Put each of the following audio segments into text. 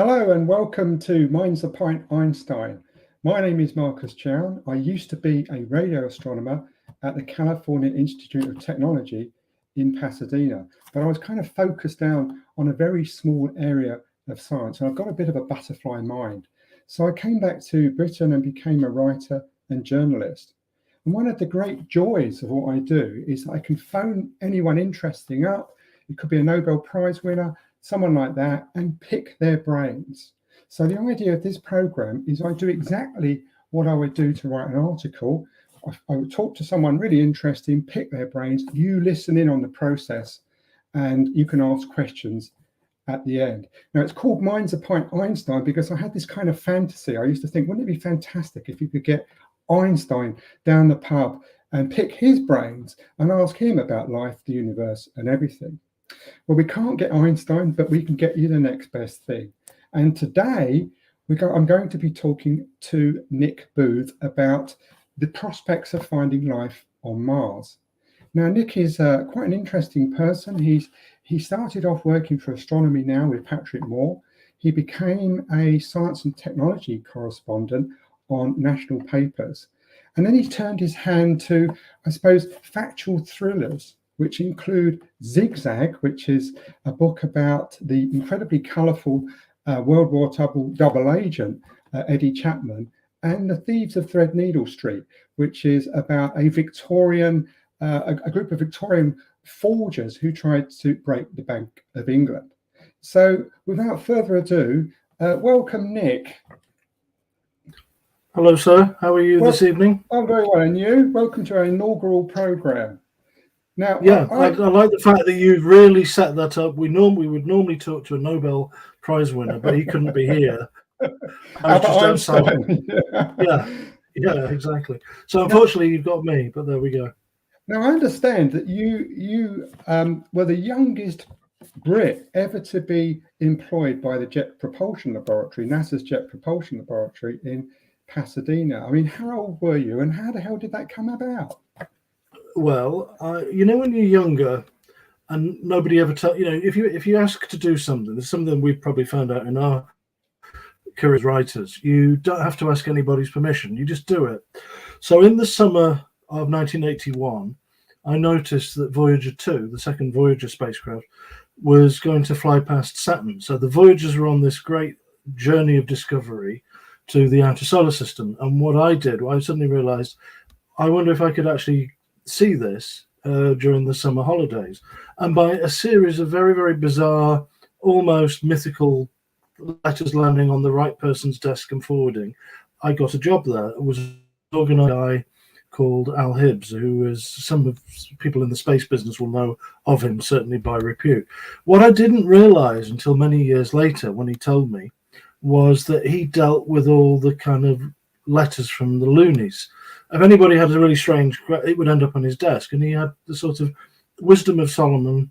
Hello and welcome to Minds the Pint Einstein. My name is Marcus Chown. I used to be a radio astronomer at the California Institute of Technology in Pasadena, but I was kind of focused down on a very small area of science, and I've got a bit of a butterfly mind. So I came back to Britain and became a writer and journalist. And one of the great joys of what I do is I can phone anyone interesting up. It could be a Nobel Prize winner, someone like that, and pick their brains. So the idea of this program is I do exactly what I would do to write an article. I would talk to someone really interesting, pick their brains, you listen in on the process, and you can ask questions at the end. Now, it's called Minds the Pint Einstein because I had this kind of fantasy. I used to think, wouldn't it be fantastic if you could get Einstein down the pub and pick his brains and ask him about life, the universe, and everything? Well, we can't get Einstein, but we can get you the next best thing. And today, I'm going to be talking to Nick Booth about the prospects of finding life on Mars. Now, Nick is quite an interesting person. He started off working for Astronomy Now with Patrick Moore. He became a science and technology correspondent on national papers. And then he turned his hand to, I suppose, factual thrillers, which include Zigzag, which is a book about the incredibly colourful World War double agent, Eddie Chapman, and The Thieves of Threadneedle Street, which is about a group of Victorian forgers who tried to break the Bank of England. So without further ado, welcome, Nick. Hello, sir. How are you this evening? I'm very well, and you? Welcome to our inaugural programme. Now, yeah, I like the fact that you've really set that up. We would normally talk to a Nobel Prize winner, but he couldn't be here. I was just outside. Yeah, exactly. So unfortunately, you've got me, but there we go. Now, I understand that you were the youngest Brit ever to be employed by the Jet Propulsion Laboratory, NASA's Jet Propulsion Laboratory in Pasadena. I mean, how old were you, and how the hell did that come about? Well, when you're younger and nobody ever tells, if you ask to do something, there's something we've probably found out in our career as writers, you don't have to ask anybody's permission. You just do it. So in the summer of 1981, I noticed that Voyager 2, the second Voyager spacecraft, was going to fly past Saturn. So the Voyagers were on this great journey of discovery to the outer solar system. And what I did, I suddenly realized, I wonder if I could actually see this during the summer holidays. And by a series of very, very bizarre, almost mythical letters landing on the right person's desk and forwarding, I got a job there. It was an organized guy called Al Hibbs, who is, some of people in the space business will know of him, certainly by repute. What I didn't realize until many years later when he told me was that he dealt with all the kind of letters from the loonies. If anybody had a really strange, it would end up on his desk, and he had the sort of wisdom of Solomon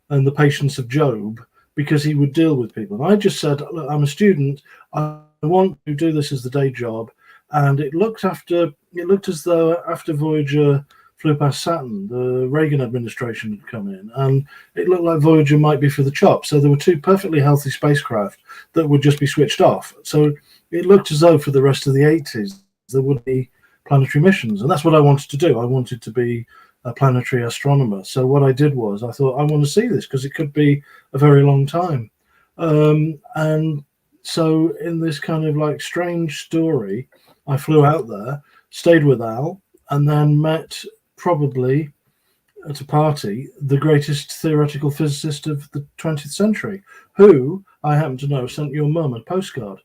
and the patience of Job, because he would deal with people. And I just said, look, I'm a student, I want to do this as the day job. And it looked as though after Voyager flew past Saturn, the Reagan administration had come in, and it looked like Voyager might be for the chop. So there were two perfectly healthy spacecraft that would just be switched off. So it looked as though for the rest of the 80s, there would be planetary missions. And that's what I wanted to do. I wanted to be a planetary astronomer. So what I did was I thought, I want to see this because it could be a very long time. And so in this kind of like strange story, I flew out there, stayed with Al, and then met, probably at a party, the greatest theoretical physicist of the 20th century, who I happen to know sent your mum a postcard.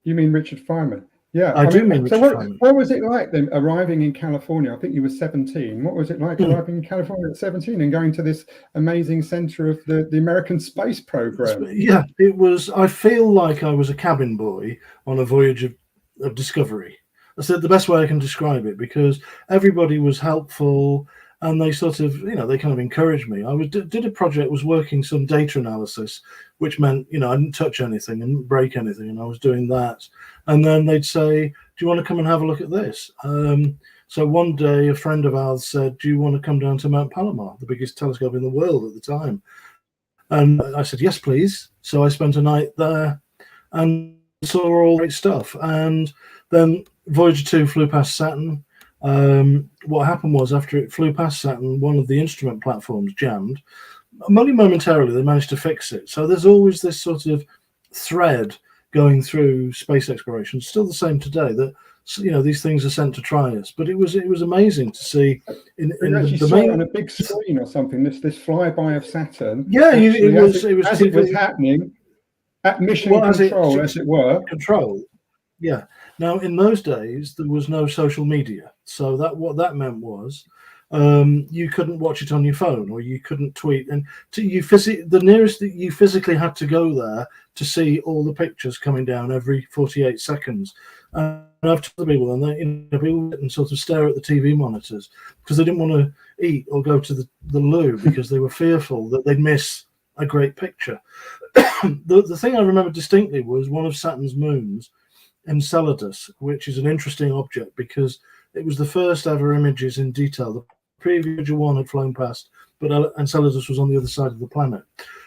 You mean Richard Feynman? Yeah, I do mean Richard Feynman. What was it like then arriving in California? I think you were 17. What was it like arriving in California at 17 and going to this amazing center of the American space program? Yeah, it was. I feel like I was a cabin boy on a voyage of discovery. That's the best way I can describe it, because everybody was helpful and they sort of, they kind of encouraged me. I did a project, was working some data analysis, which meant, I didn't touch anything and break anything, and I was doing that. And then they'd say, do you want to come and have a look at this? So one day a friend of ours said, do you want to come down to Mount Palomar, the biggest telescope in the world at the time? And I said, yes, please. So I spent a night there and saw all great stuff. And then Voyager 2 flew past Saturn. What happened was, after it flew past Saturn, one of the instrument platforms jammed. Only momentarily, they managed to fix it. So there's always this sort of thread going through space exploration. Still the same today, that these things are sent to try us. But it was amazing to see in you the saw main it on a big screen or something. This flyby of Saturn. Yeah, actually, it was happening at mission control, as it were. Control. Yeah. Now, in those days, there was no social media, so what that meant was you couldn't watch it on your phone, or you couldn't tweet, and the nearest that you physically had to go there to see all the pictures coming down every 48 seconds. And I've told people, and people didn't sort of stare at the TV monitors because they didn't want to eat or go to the loo because they were fearful that they'd miss a great picture. The thing I remember distinctly was one of Saturn's moons, Enceladus, which is an interesting object because it was the first ever images in detail. The previous one had flown past, but Enceladus was on the other side of the planet.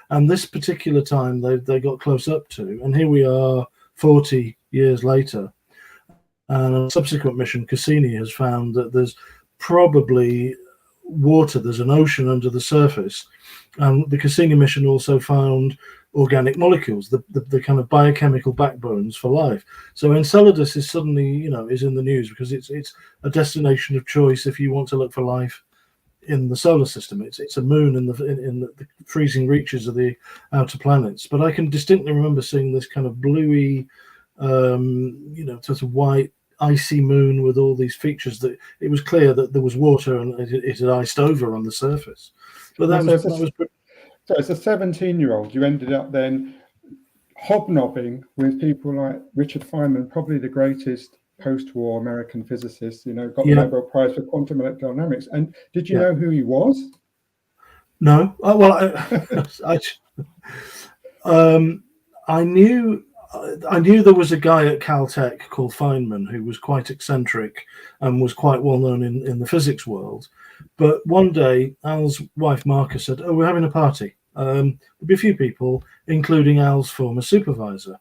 And this particular time they got close up to, and here we are 40 years later. And a subsequent mission, Cassini, has found that there's probably water, there's an ocean under the surface. And the Cassini mission also found organic molecules, the kind of biochemical backbones for life. So Enceladus is suddenly, is in the news because it's a destination of choice if you want to look for life in the solar system. It's a moon in the freezing reaches of the outer planets. But I can distinctly remember seeing this kind of bluey, sort of white, icy moon with all these features that it was clear that there was water and it had iced over on the surface. But so as a 17-year-old, you ended up then hobnobbing with people like Richard Feynman, probably the greatest post-war American physicist, got the Nobel Prize for quantum electrodynamics. And did you know who he was? No. Oh, well, I knew there was a guy at Caltech called Feynman who was quite eccentric and was quite well known in the physics world. But one day, Al's wife Marka said, "Oh, we're having a party. There'll be a few people, including Al's former supervisor."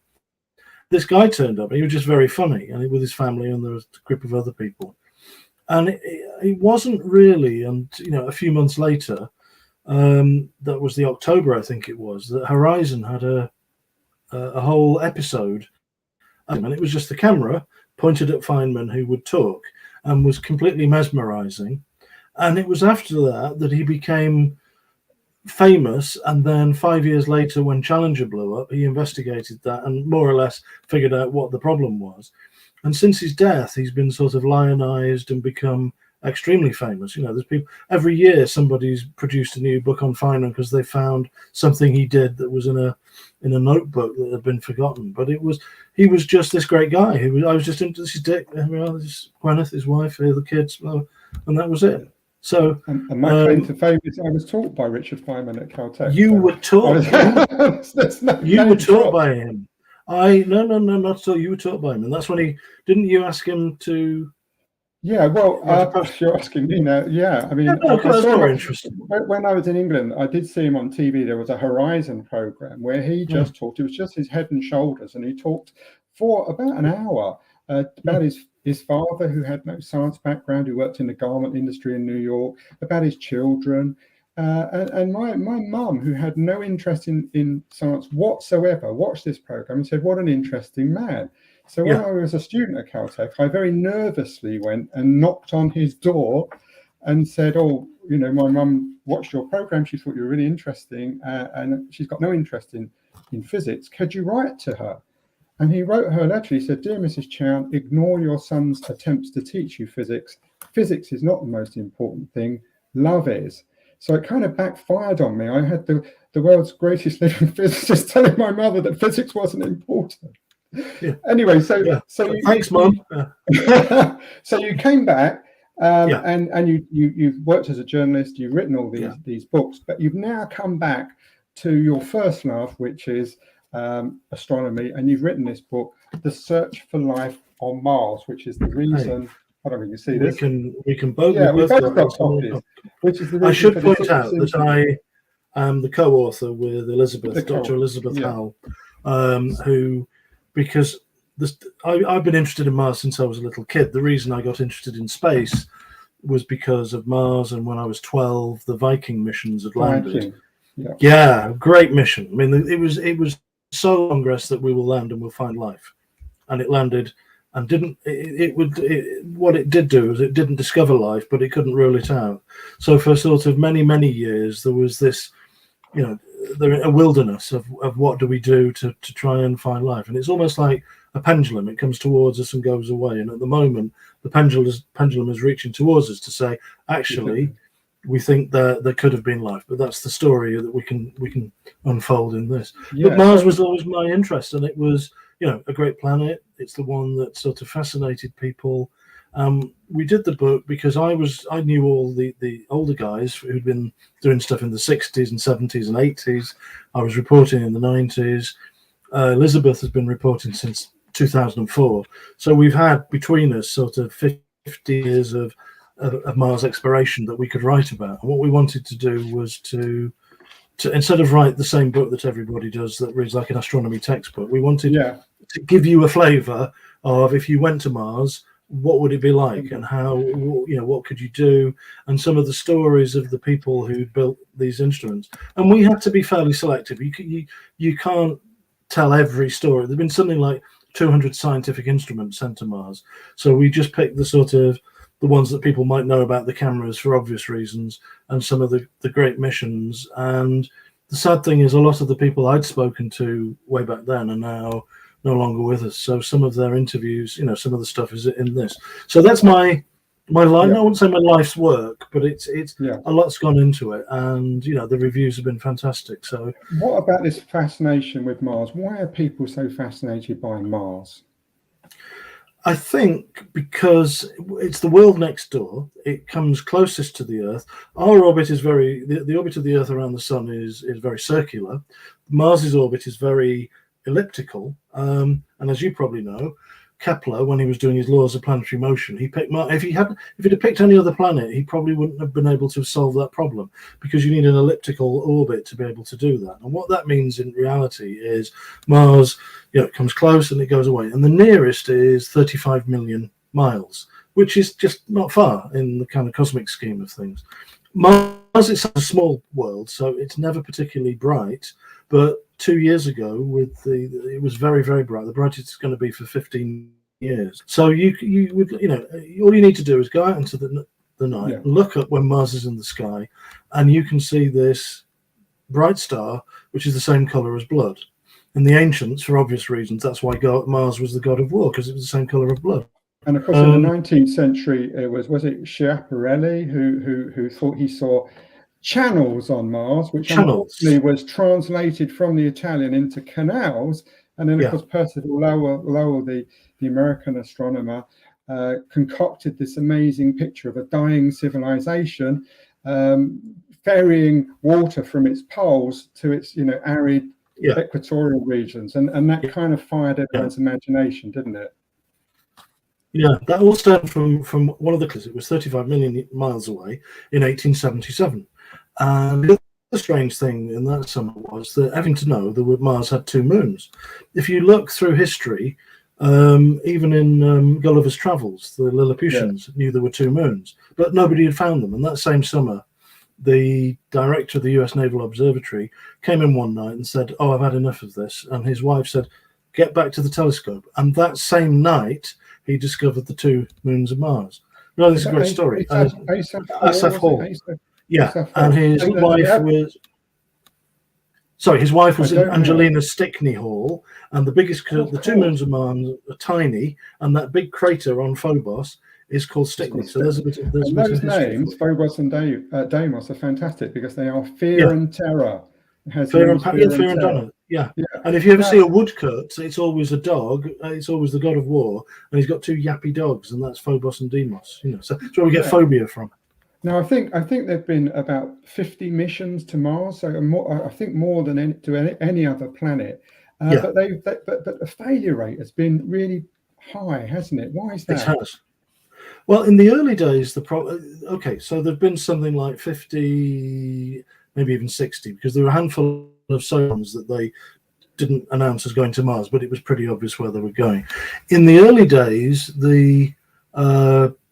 This guy turned up. He was just very funny, and with his family, and there was a group of other people. And it wasn't really, and a few months later, that was the October, I think it was, that Horizon had a whole episode, and it was just the camera pointed at Feynman, who would talk, and was completely mesmerizing. And it was after that he became famous, and then 5 years later, when Challenger blew up, he investigated that and more or less figured out what the problem was. And since his death, he's been sort of lionized and become extremely famous. There's people every year, somebody's produced a new book on Feynman because they found something he did that was in a notebook that had been forgotten. But he was just this great guy. I was just into this is Dick, this is Gwyneth, his wife, here are the kids, and that was it. So, and my claim to fame is I was taught by Richard Feynman at Caltech. You were taught. You were taught by him. No, not at all. You were taught by him, and that's when didn't you ask him to? Yeah, well, you're asking me now. Yeah, I mean, that's more interesting. When I was in England, I did see him on TV. There was a Horizon program where he just talked. It was just his head and shoulders, and he talked for about an hour about his father, who had no science background, who worked in the garment industry in New York, about his children, and my mum, who had no interest in science whatsoever, watched this program and said, "What an interesting man." So when I was a student at Caltech, I very nervously went and knocked on his door and said, "Oh, my mum watched your program. She thought you were really interesting, and she's got no interest in physics. Could you write to her?" And he wrote her a letter. He said, "Dear Mrs. Chown, ignore your son's attempts to teach you physics. Physics is not the most important thing. Love is." So it kind of backfired on me. I had the world's greatest living physicist telling my mother that physics wasn't important. Yeah. Anyway, so thanks, Mum. So you came back, and you've worked as a journalist. You've written all these books, but you've now come back to your first love, which is astronomy, and you've written this book, "The Search for Life on Mars," which is the reason. I don't know if you can see this. We can both. Yeah, we both got copies. Which is the reason I should point out that I am the co-author with Dr. Elizabeth Howell, who because I've been interested in Mars since I was a little kid. The reason I got interested in space was because of Mars, and when I was 12, the Viking missions had landed. Yeah, great mission. I mean, it was so Congress that we will land and we'll find life, and it landed and didn't. What it did do is it didn't discover life, but it couldn't rule it out. So for sort of many years, there was this, a wilderness of what do we do to try and find life, and it's almost like a pendulum. It comes towards us and goes away, and at the moment the pendulum is reaching towards us to say, actually, we think that there could have been life, but that's the story that we can unfold in this. But Mars was always my interest, and it was a great planet. It's the one that sort of fascinated people. We did the book because I knew all the older guys who'd been doing stuff in the 60s and 70s and 80s. I was reporting in the 90s. Elizabeth has been reporting since 2004. So we've had between us sort of 50 years of Mars exploration that we could write about. And what we wanted to do was to instead of write the same book that everybody does that reads like an astronomy textbook, we wanted to give you a flavor of, if you went to Mars, what would it be like, and how, what could you do, and some of the stories of the people who built these instruments. And we had to be fairly selective. You can't tell every story. There've been something like 200 scientific instruments sent to Mars, so we just picked the ones that people might know about, the cameras for obvious reasons, and some of the great missions. And the sad thing is, a lot of the people I'd spoken to way back then are now no longer with us. So some of their interviews, some of the stuff is in this. So that's my life. I wouldn't say my life's work, but it's a lot's gone into it, and the reviews have been fantastic. So what about this fascination with Mars? Why are people so fascinated by Mars? I think because it's the world next door. It comes closest to the Earth. Our orbit is the orbit of the Earth around the Sun is very circular. Mars's orbit is very elliptical. And as you probably know, Kepler, when he was doing his laws of planetary motion, he picked Mars. If he'd have picked any other planet, he probably wouldn't have been able to solve that problem, because you need an elliptical orbit to be able to do that. And what that means in reality is Mars, it comes close and it goes away, and the nearest is 35 million miles, which is just not far in the kind of cosmic scheme of things. Mars is a small world, so it's never particularly bright. But 2 years ago, it was very, very bright. The brightest it's going to be for 15 years. So you would, all you need to do is go out into the night, look up when Mars is in the sky, and you can see this bright star, which is the same color as blood. And the ancients, for obvious reasons, that's why Mars was the god of war, because it was the same color of blood. And of course, in the 19th century, it was it Schiaparelli who thought he saw channels on Mars, which unfortunately was translated from the Italian into canals. And then, of course, Percival Lowell, the American astronomer, concocted this amazing picture of a dying civilization ferrying water from its poles to its arid equatorial regions, and that kind of fired everyone's imagination, didn't it? Yeah, that all stemmed from one of the clues. It was 35 million miles away in 1877. And the other strange thing in that summer was that, having to know that Mars had 2 moons. If you look through history, even in Gulliver's Travels, the Lilliputians knew there were 2 moons, but nobody had found them. And that same summer, the director of the US Naval Observatory came in one night and said, "Oh, I've had enough of this." And his wife said, "Get back to the telescope." And that same night, he discovered the 2 moons of Mars. No, this is a great story. Asaph Hall. Yeah, and his wife was Angelina Stickney Hall, and the 2 moons of Mars are tiny, and that big crater on Phobos is called Stickney. So there's a bit of those names, Phobos and Deimos, are fantastic because they are fear and terror. Fear and terror. Yeah. And if you ever see a woodcut, it's always a dog. It's always the god of war, and he's got 2 yappy dogs, and that's Phobos and Deimos. So that's where we get phobia from. Now, I think there've been about 50 missions to Mars, so I think more than any other planet. But the failure rate has been really high, hasn't it? Why is that? It has. Well, in the early days, so there've been something like 50, maybe even 60, because there were a handful of sondes that they didn't announce as going to Mars, but it was pretty obvious where they were going. In the early days, the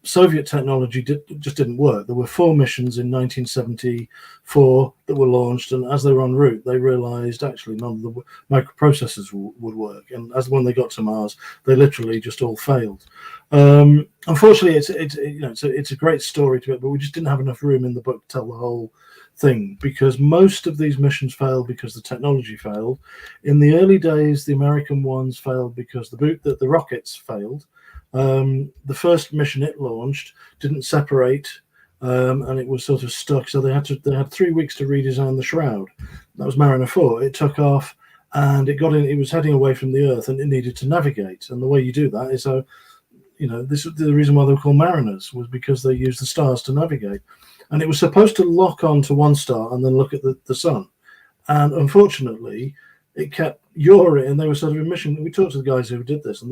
Soviet technology just didn't work. There were 4 missions in 1974 that were launched, and as they were en route, they realized actually none of the microprocessors would work. And as when they got to Mars, they literally just all failed. Unfortunately, it's a great story to it, but we just didn't have enough room in the book to tell the whole thing, because most of these missions failed because the technology failed. In the early days, the American ones failed because the rockets failed. The first mission it launched didn't separate, and it was sort of stuck. So they had 3 weeks to redesign the shroud. That was Mariner 4. It took off, and it was heading away from the Earth, and it needed to navigate. And the way you do that is this is the reason why they were called mariners, was because they used the stars to navigate. And it was supposed to lock on to one star and then look at the sun. And unfortunately, it kept yawing, and they were sort of in mission. We talked to the guys who did this, and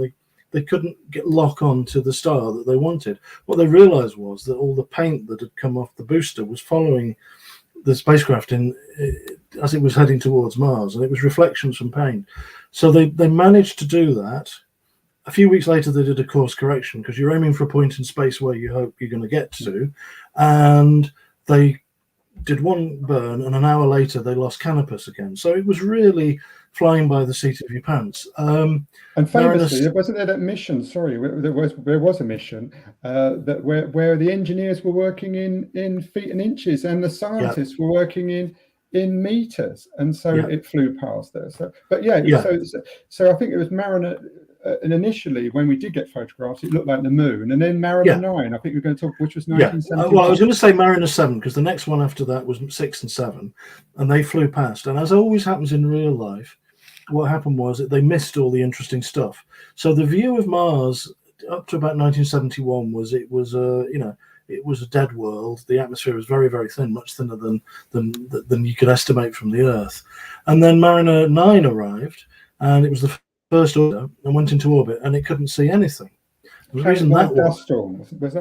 they couldn't lock on to the star that they wanted. What they realized was that all the paint that had come off the booster was following the spacecraft as it was heading towards Mars, and it was reflections from paint. So they managed to do that. A few weeks later, they did a course correction, because you're aiming for a point in space where you hope you're going to get to, and they did one burn, and an hour later they lost Canopus again. So it was really flying by the seat of your pants. And famously, wasn't there that mission? Sorry, there was a mission that where the engineers were working in feet and inches, and the scientists were working in meters, and so it flew past there. So, but so I think it was Mariner. And initially, when we did get photographs, it looked like the moon. And then Mariner 9, I think we're going to talk, which was 1971. Well, I was going to say Mariner 7, because the next one after that was 6 and 7, and they flew past. And as always happens in real life, what happened was that they missed all the interesting stuff. So the view of Mars up to about 1971 was it was a dead world. The atmosphere was very, very thin, much thinner than you could estimate from the Earth. And then Mariner 9 arrived, and it was the first order, and went into orbit, and it couldn't see anything. The reason that was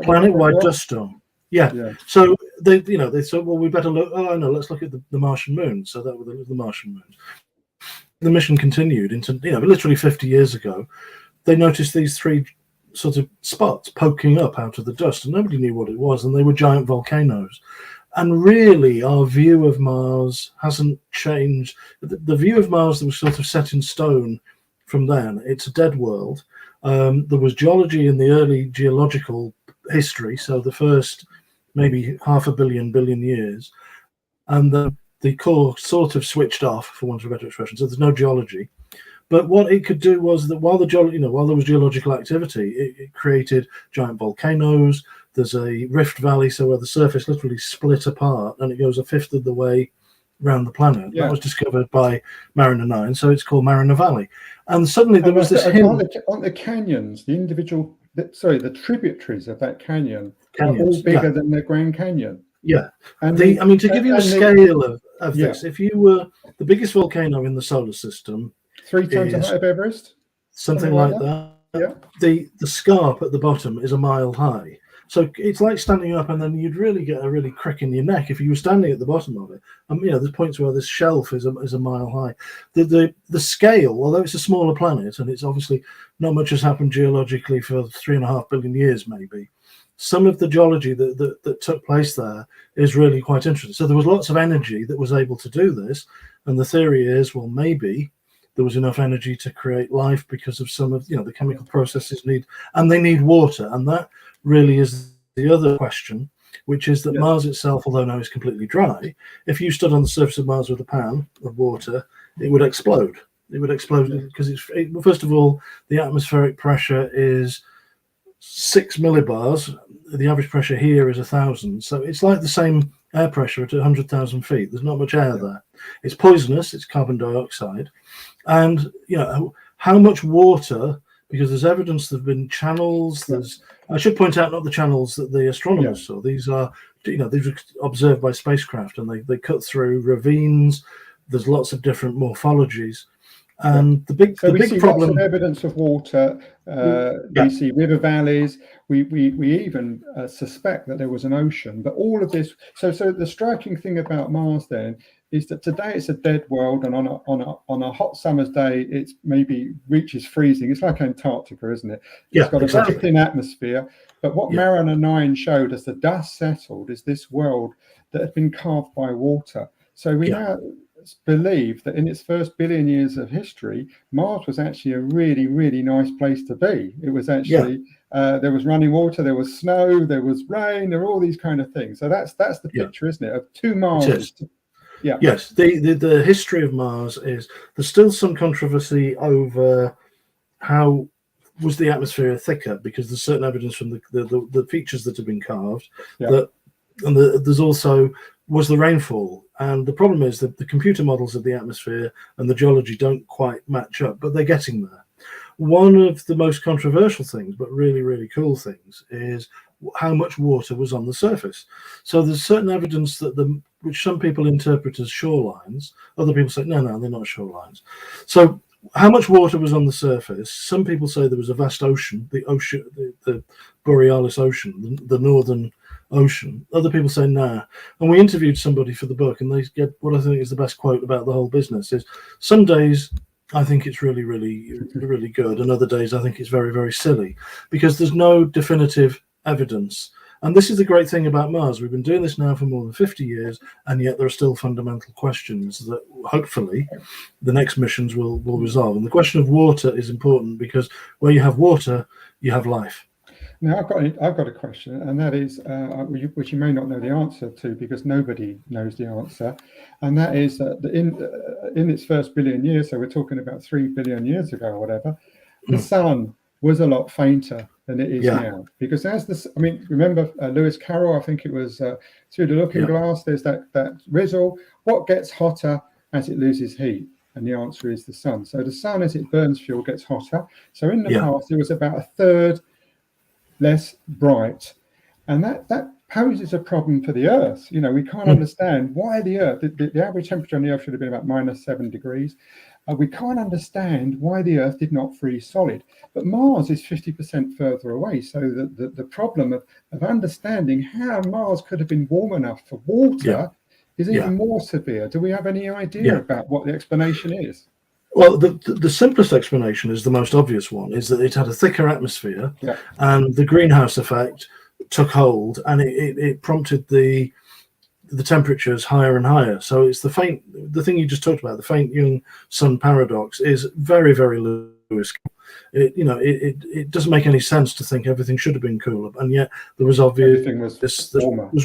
planet-wide dust storm. Yeah. So they thought, well, we better look. Oh no, let's look at the Martian moon. So that was the Martian moons. The mission continued into literally 50 years ago. They noticed these 3 sort of spots poking up out of the dust, and nobody knew what it was, and they were giant volcanoes. And really, our view of Mars hasn't changed. The view of Mars that was sort of set in stone from then. It's a dead world. There was geology in the early geological history, so the first maybe 500 billion years, and the core sort of switched off, for want of a better expression. So there's no geology. But what it could do was that while there was geological activity, it created giant volcanoes. There's a rift valley, so where the surface literally split apart, and it goes a fifth of the way around the planet. That was discovered by Mariner 9, so it's called Mariner Valley. And suddenly there was this on the canyons, the tributaries of that canyon are all bigger than the Grand Canyon. Yeah. And to give you a scale of this, if you were the biggest volcano in the solar system, 3 times the height of Everest, something like that. Yeah. The scarp at the bottom is a mile high. So it's like standing up, and then you'd really get a really crick in your neck if you were standing at the bottom of it. There's points where this shelf is a mile high. The scale, although it's a smaller planet, and it's obviously not much has happened geologically for 3.5 billion years, maybe. Some of the geology that took place there is really quite interesting. So there was lots of energy that was able to do this, and the theory is, well, maybe there was enough energy to create life because of some of the chemical processes they need water, and that really is the other question, which is that Mars itself, although now is completely dry, if you stood on the surface of Mars with a pan of water, it would explode. It would explode because first of all, the atmospheric pressure is 6 millibars. The average pressure here is 1,000. So it's like the same air pressure at 100,000 feet. There's not much air there. It's poisonous. It's carbon dioxide. And, how much water, because there's evidence there have been channels. I should point out, not the channels that the astronomers saw. These are, these were observed by spacecraft, and they cut through ravines. There's lots of different morphologies. And the big problem, lots of evidence of water. We see river valleys. We even suspect that there was an ocean. But all of this. So the striking thing about Mars then is that today it's a dead world, and on a hot summer's day, it's maybe reaches freezing. It's like Antarctica, isn't it? It's got a very thin atmosphere. But what Mariner 9 showed as the dust settled is this world that had been carved by water. So we now believe that in its first billion years of history, Mars was actually a really, really nice place to be. It was actually there was running water, there was snow, there was rain, there were all these kind of things. So that's the picture, isn't it, of two Marses? Yeah. Yes, the history of Mars is there's still some controversy over how was the atmosphere thicker, because there's certain evidence from the features that have been carved there's also was the rainfall, and the problem is that the computer models of the atmosphere and the geology don't quite match up, but they're getting there. One of the most controversial things, but really, really cool things, is how much water was on the surface. So there's certain evidence that which some people interpret as shorelines. Other people say, no, they're not shorelines. So how much water was on the surface? Some people say there was a vast ocean, the Borealis Ocean, the northern ocean. Other people say nah. And we interviewed somebody for the book, and they get what I think is the best quote about the whole business is, some days I think it's really, really, really good, and other days I think it's very, very silly, because there's no definitive evidence. And this is the great thing about Mars. We've been doing this now for more than 50 years, and yet there are still fundamental questions that hopefully the next missions will resolve. And the question of water is important, because where you have water, you have life. Now, I've got a question, and that is, which you may not know the answer to, because nobody knows the answer, and that is that in its first billion years, so we're talking about 3 billion years ago or whatever, the sun was a lot fainter than it is now. Because remember Lewis Carroll, I think it was Through the Looking Glass, there's that riddle, what gets hotter as it loses heat? And the answer is the sun. So the sun, as it burns fuel, gets hotter. So in the past, it was about a third less bright, and that poses a problem for the Earth. We can't understand why the Earth, the average temperature on the Earth should have been about -7 degrees. We can't understand why the Earth did not freeze solid, but Mars is 50% further away. So the problem of understanding how Mars could have been warm enough for water is even more severe. Do we have any idea about what the explanation is? Well, the simplest explanation is the most obvious one, is that it had a thicker atmosphere, and the greenhouse effect took hold, and it prompted the temperatures higher and higher. So it's the thing you just talked about, the faint young sun paradox, is very, very Lewis. It doesn't make any sense to think everything should have been cooler, and yet there was everything was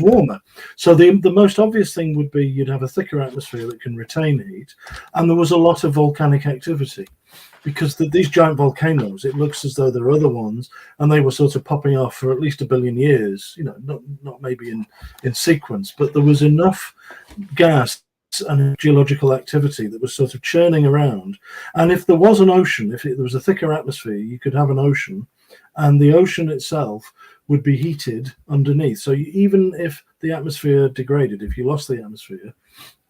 warmer. So the most obvious thing would be you'd have a thicker atmosphere that can retain heat, and there was a lot of volcanic activity, because these giant volcanoes, it looks as though there are other ones, and they were sort of popping off for at least 1 billion years. Not maybe in sequence, but there was enough gas and geological activity that was sort of churning around. And if there was an ocean, if there was a thicker atmosphere, you could have an ocean, and the ocean itself would be heated underneath. So even if the atmosphere degraded, if you lost the atmosphere,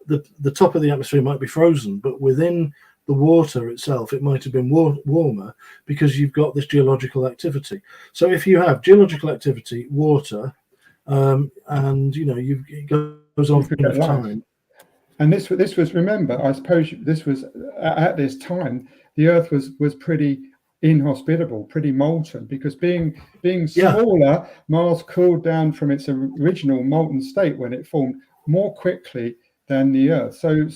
the top of the atmosphere might be frozen, but within the water itself, it might have been warmer, because you've got this geological activity. So if you have geological activity, water, and it goes on for enough time. And this was, remember, I suppose this was at this time, the Earth was pretty inhospitable, pretty molten, because being smaller, Mars cooled down from its original molten state when it formed more quickly than the Earth. So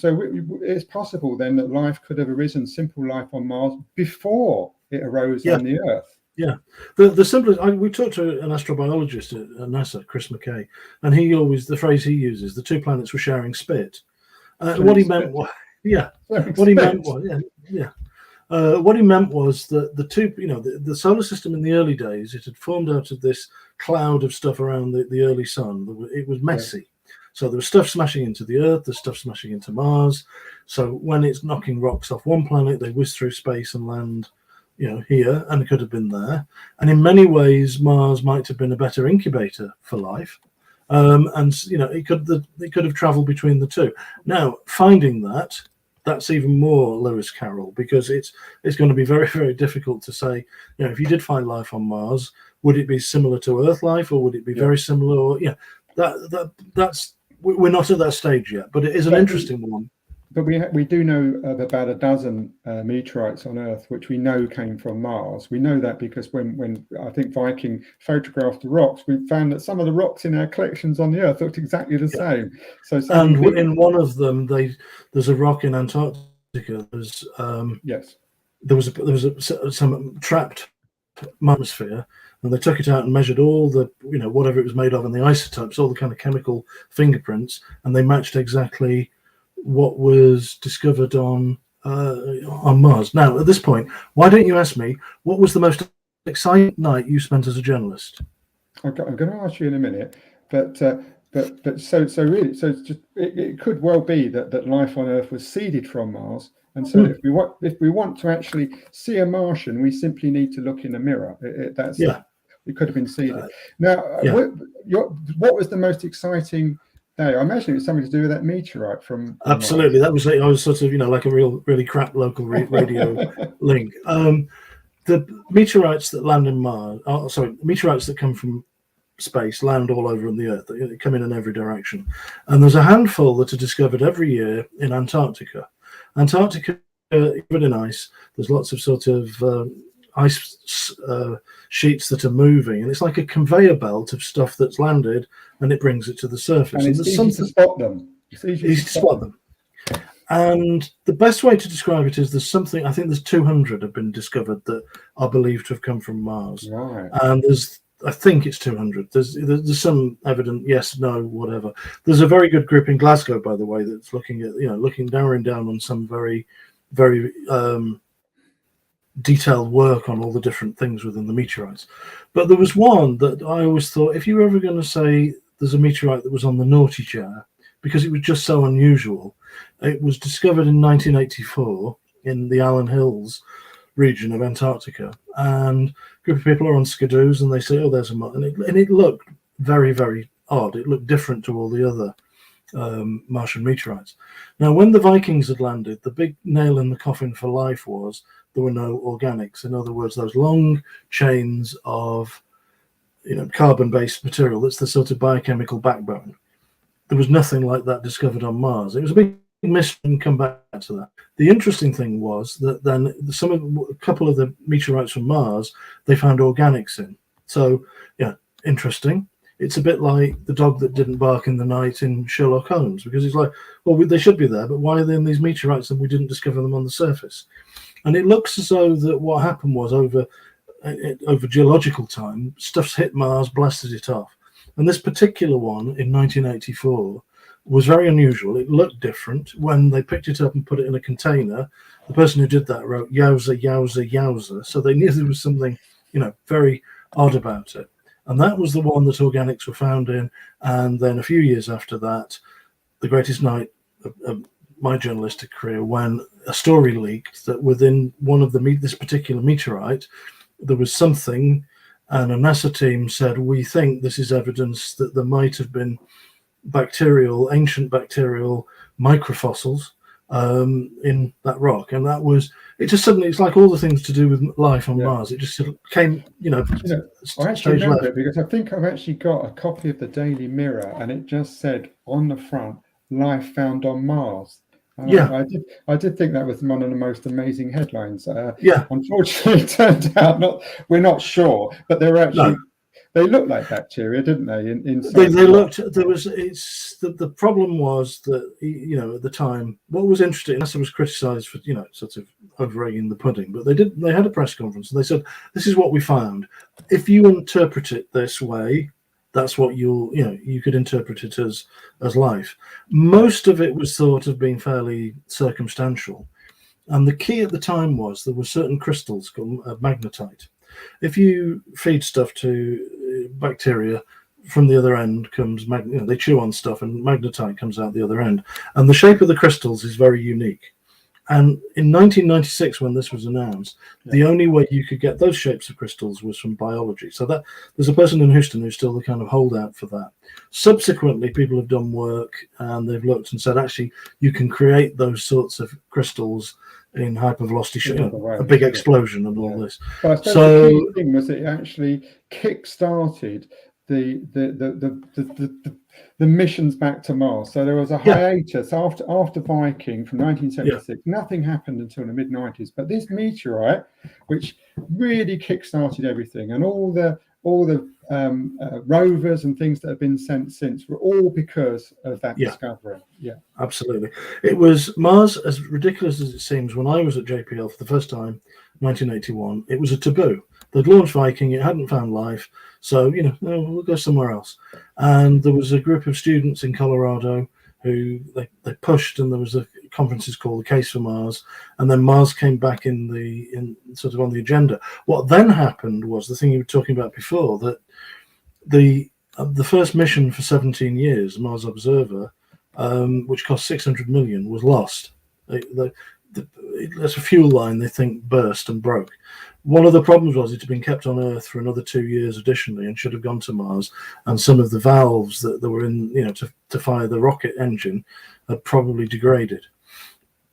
it's possible then that life could have arisen, simple life on Mars, before it arose on the Earth. Yeah, the simplest. We talked to an astrobiologist at NASA, Chris McKay, and the phrase he uses, the two planets were sharing spit. What he meant was, what he meant was that the two, the solar system in the early days, it had formed out of this cloud of stuff around the early sun. It was messy. So there was stuff smashing into the Earth, there's stuff smashing into Mars. So when it's knocking rocks off one planet, they whiz through space and land, here, and it could have been there. And in many ways, Mars might have been a better incubator for life. It could have traveled between the two. Now, finding that's even more Lewis Carroll, because it's going to be very, very difficult to say, if you did find life on Mars, would it be similar to Earth life, or would it be very similar? Or that's we're not at that stage yet, but it is an interesting one. But we do know of about a dozen meteorites on Earth, which we know came from Mars. We know that because when I think Viking photographed the rocks, we found that some of the rocks in our collections on the Earth looked exactly the same. So in one of them, there's a rock in Antarctica. Yes, there was some trapped atmosphere, and they took it out and measured all the whatever it was made of and the isotopes, all the kind of chemical fingerprints, and they matched exactly what was discovered on Mars. Now, at this point, why don't you ask me what was the most exciting night you spent as a journalist? I'm going to ask you in a minute, but so really, so it's just, it could well be that life on Earth was seeded from Mars, and so if we want to actually see a Martian, we simply need to look in a mirror. It could have been seeded. What was the most exciting day? I imagine it was something to do with that meteorite from Absolutely. Mars. That was I was sort of like a really crap local radio link. The meteorites that land in Mars, meteorites that come from space land all over on the Earth. They come in every direction, and there's a handful that are discovered every year in Antarctica. Antarctica covered in ice. There's lots of sort of ice sheets that are moving, and it's like a conveyor belt of stuff that's landed, and it brings it to the surface. And it's easy to spot them. It's easy to spot them. And the best way to describe it is there's 200 have been discovered that are believed to have come from Mars. Right. And I think it's 200. There's some evidence, yes, no, whatever. There's a very good group in Glasgow, by the way, that's looking at, looking down on some very, very detailed work on all the different things within the meteorites. But there was one that I always thought, if you were ever going to say there's a meteorite that was on the naughty chair, because it was just so unusual, it was discovered in 1984 in the Allen Hills region of Antarctica, and a group of people are on skidoos and they say, oh, there's a and it looked very, very odd. It looked different to all the other Martian meteorites. Now, when the Vikings had landed, the big nail in the coffin for life was there were no organics. In other words, those long chains of carbon-based material, that's the sort of biochemical backbone. There was nothing like that discovered on Mars. It was a big mystery, and come back to that. The interesting thing was that then a couple of the meteorites from Mars, they found organics in. So, interesting. It's a bit like the dog that didn't bark in the night in Sherlock Holmes, because it's like, well, they should be there, but why are they in these meteorites and we didn't discover them on the surface? And it looks as though that what happened was over geological time, stuff's hit Mars, blasted it off. And this particular one in 1984 was very unusual. It looked different. When they picked it up and put it in a container, the person who did that wrote "yowza, yowza, yowza." So they knew there was something, very odd about it. And that was the one that organics were found in. And then a few years after that, the greatest night of my journalistic career, when a story leaked that within one of this particular meteorite, there was something, and a NASA team said, we think this is evidence that there might have been ancient bacterial microfossils in that rock. And that was, it's like all the things to do with life on Mars. It just sort of came, I actually remember it because I think I've actually got a copy of the Daily Mirror, and it just said on the front, "Life found on Mars." And I did think that was one of the most amazing headlines. Unfortunately, it turned out we're not sure, but they were actually they looked like bacteria, didn't they? They looked. The problem was that at the time, what was interesting, NASA was criticised for sort of over-egging the pudding, but they had a press conference and they said, this is what we found. If you interpret it this way, that's what you could interpret it as life. Most of it was thought of being fairly circumstantial, and the key at the time was there were certain crystals called magnetite. If you feed stuff to bacteria, from the other end comes they chew on stuff, and magnetite comes out the other end, and the shape of the crystals is very unique. And in 1996, when this was announced, the only way you could get those shapes of crystals was from biology. So that there's a person in Houston who's still the kind of holdout for that. Subsequently, people have done work and they've looked and said, actually, you can create those sorts of crystals in hypervelocity, a big explosion and all this. But I suppose the key thing was it actually kick-started the missions back to Mars. So there was a hiatus after Viking from 1976. Nothing happened until the mid-90s. But this meteorite, which really kick-started everything, and all the rovers and things that have been sent since were all because of that discovery. Yeah, absolutely. It was Mars, as ridiculous as it seems. When I was at JPL for the first time, 1981, it was a taboo. They'd launched Viking, it hadn't found life, so we'll go somewhere else. And there was a group of students in Colorado who they pushed, and there was a conferences called the Case for Mars, and then Mars came back in sort of on the agenda. What then happened was the thing you were talking about before, that the first mission for 17 years, Mars Observer, which cost 600 million, was lost. There's a fuel line they think burst and broke. One of the problems was it had been kept on Earth for another 2 years additionally, and should have gone to Mars. And some of the valves that were in, to fire the rocket engine, had probably degraded.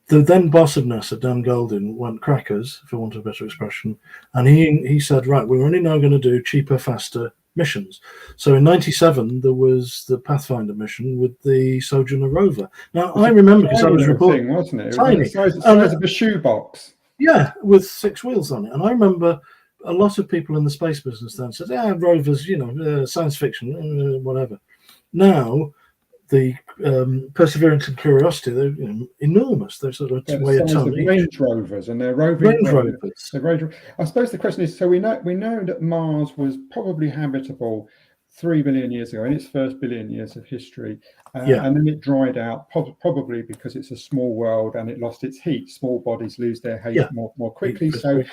The then boss of NASA, Dan Goldin, went crackers, for want of a better expression, and he said, right, we're only now going to do cheaper, faster missions. So in '97 there was the Pathfinder mission with the Sojourner rover. Now I remember, because I was reporting, wasn't it? Tiny, the size of a shoebox. Yeah, with 6 wheels on it. And I remember a lot of people in the space business then said, rovers, science fiction, whatever. Now, the Perseverance and Curiosity, they're enormous. They're sort of weigh a ton each. Range rovers, and they're rovers. I suppose the question is, so we know that Mars was probably habitable 3 billion years ago, in its first billion years of history, and then it dried out, probably because it's a small world and it lost its heat. Small bodies lose their heat more quickly, so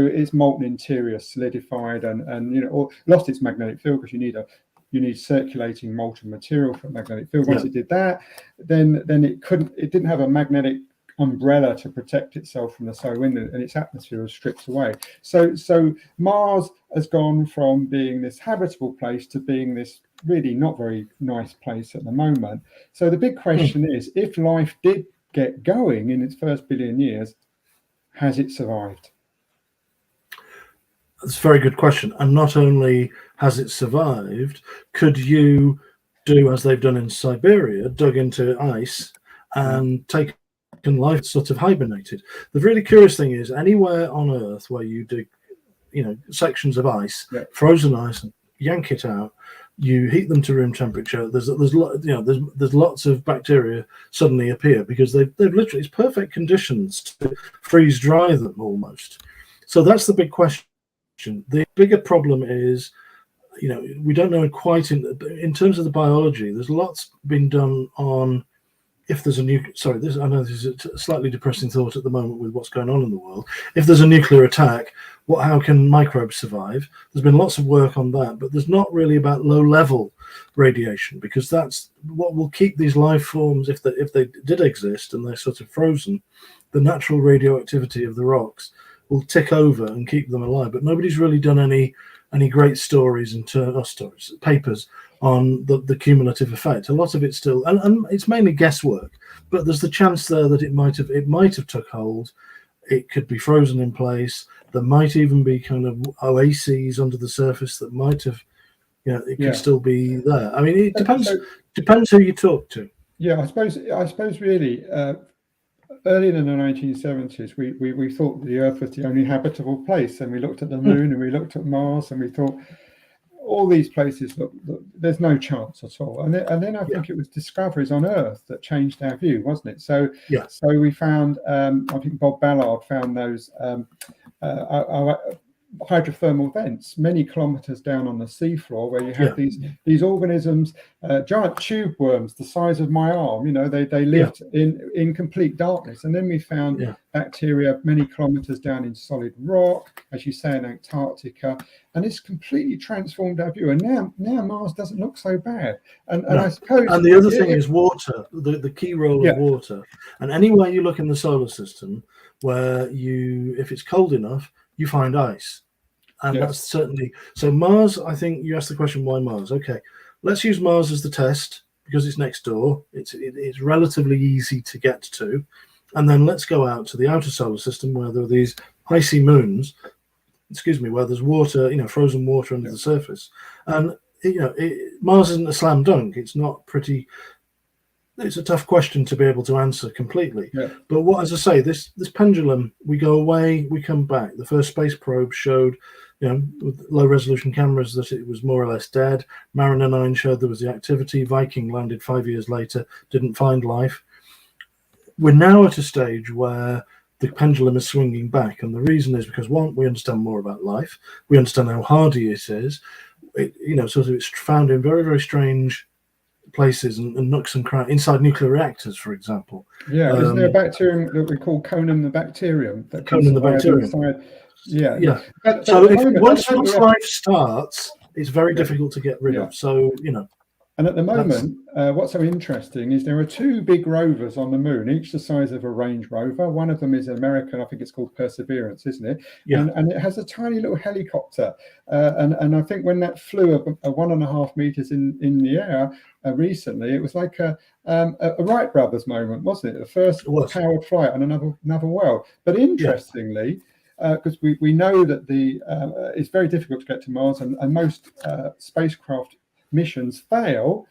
its molten interior solidified and or lost its magnetic field, because you need circulating molten material for a magnetic field. Once it did that, then it didn't have a magnetic umbrella to protect itself from the solar wind, and its atmosphere was stripped away. So Mars has gone from being this habitable place to being this really not very nice place at the moment. So the big question is, if life did get going in its first billion years, has it survived? That's a very good question. And not only has it survived, could you do as they've done in Siberia, dug into ice and taken life, sort of hibernated? The really curious thing is, anywhere on Earth where you dig, sections of ice, frozen ice, and yank it out, you heat them to room temperature. There's lots of bacteria suddenly appear, because they've literally, it's perfect conditions to freeze dry them almost. So that's the big question. The bigger problem is, we don't know quite in terms of the biology. There's lots been done on if there's a I know this is a slightly depressing thought at the moment with what's going on in the world. If there's a nuclear attack, how can microbes survive? There's been lots of work on that, but there's not really about low-level radiation, because that's what will keep these life forms, if they did exist and they're sort of frozen. The natural radioactivity of the rocks will tick over and keep them alive. But nobody's really done any great stories and papers on the cumulative effect. A lot of it's still, and it's mainly guesswork, but there's the chance there that it might have took hold. It could be frozen in place. There might even be kind of oases under the surface that might have, it could still be there. I mean, it depends who you talk to. Yeah, I suppose really, earlier in the 1970s, we thought the Earth was the only habitable place, and we looked at the Moon and we looked at Mars, and we thought all these places look there's no chance at all. And then I think it was discoveries on Earth that changed our view, wasn't it? So we found, I think Bob Ballard found those hydrothermal vents many kilometers down on the seafloor, where you have these organisms, giant tube worms the size of my arm. They lived in complete darkness. And then we found bacteria many kilometers down in solid rock, as you say, in Antarctica, and it's completely transformed our view. And now Mars doesn't look so bad. And I suppose, and the other thing is water, the key role of water. And anywhere you look in the solar system where if it's cold enough, you find ice. And that's certainly, so Mars, I think you asked the question, why Mars? Okay, let's use Mars as the test, because it's next door. It's relatively easy to get to. And then let's go out to the outer solar system, where there are these icy moons, where there's water, frozen water under the surface. And Mars isn't a slam dunk. It's not pretty. It's a tough question to be able to answer completely. Yeah. But what, as I say, this pendulum, we go away, we come back. The first space probe showed, with low resolution cameras, that it was more or less dead. Mariner 9 showed there was the activity. Viking landed 5 years later, didn't find life. We're now at a stage where the pendulum is swinging back, and the reason is because, one, we understand more about life. We understand how hardy it is. It's found in very, very strange places and nooks and crannies inside nuclear reactors, for example. Yeah, isn't there a bacterium that we call Conan the bacterium? That Conan the bacterium. Inside? Yeah, yeah. But so once life starts, it's very difficult to get rid of. So And at the moment, what's so interesting is there are two big rovers on the moon, each the size of a Range Rover. One of them is an American, I think it's called Perseverance, isn't it? Yeah. And it has a tiny little helicopter. And I think when that flew 1.5 meters in the air recently, it was like a Wright brothers moment, wasn't it? The first powered flight on another world. But interestingly, because we know that it's very difficult to get to Mars, and most spacecraft missions fail.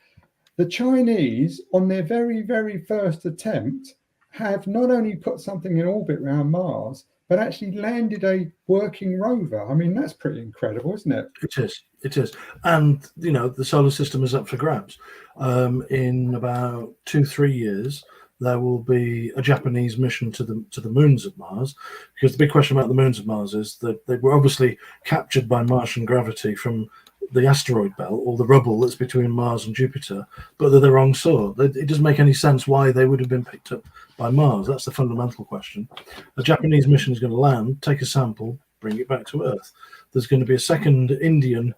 The Chinese, on their very, very first attempt, have not only put something in orbit around Mars, but actually landed a working rover. I mean, that's pretty incredible, isn't it? It is. And, the solar system is up for grabs. In about 2-3 years, there will be a Japanese mission to the moons of Mars, because the big question about the moons of Mars is that they were obviously captured by Martian gravity from the asteroid belt, or the rubble that's between Mars and Jupiter, but they're the wrong sort. It doesn't make any sense why they would have been picked up by Mars. That's the fundamental question. A Japanese mission is going to land, take a sample, bring it back to Earth. There's going to be a second Indian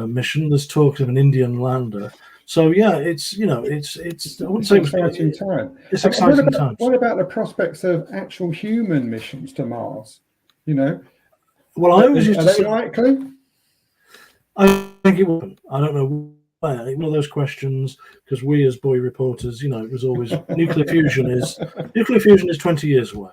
mission. There's talk of an Indian lander. So it's I wouldn't say exciting time. It's exciting times. What about the prospects of actual human missions to Mars? Well, I always used to say, likely. I think it would. I don't know where. One of those questions, because we as boy reporters, it was always nuclear fusion is 20 years away,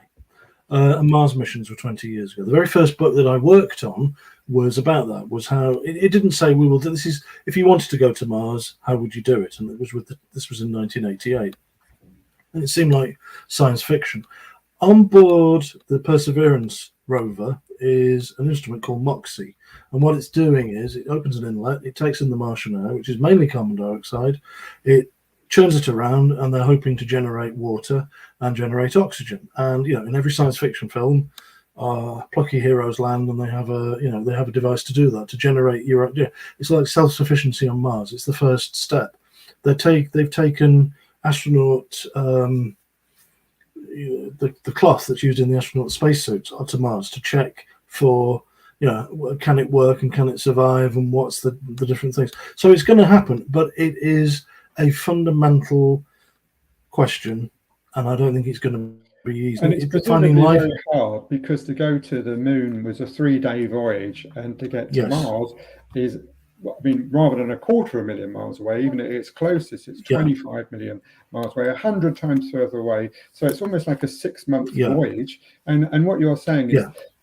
and Mars missions were 20 years ago. The very first book that I worked on was about that. Was how it didn't say we will do this. Is if you wanted to go to Mars, how would you do it? And it was this was in 1988, and it seemed like science fiction. On board the Perseverance rover is an instrument called MOXIE, and what it's doing is it opens an inlet, it takes in the Martian air, which is mainly carbon dioxide, it churns it around, and they're hoping to generate water and generate oxygen. And in every science fiction film, plucky heroes land, and they have a device to do that, to generate it's like self-sufficiency on Mars. It's the first step. They've taken astronaut the cloth that's used in the astronaut spacesuits onto Mars to check for can it work and can it survive, and what's the different things. So it's going to happen, but it is a fundamental question, and I don't think it's going to be easy. And it's finding life very hard, because to go to the moon was a 3-day voyage, and to get to Mars is, rather than 250,000 miles away, even at its closest, it's 25 million miles away, 100 times further away. So it's almost like a 6-month voyage. And what you're saying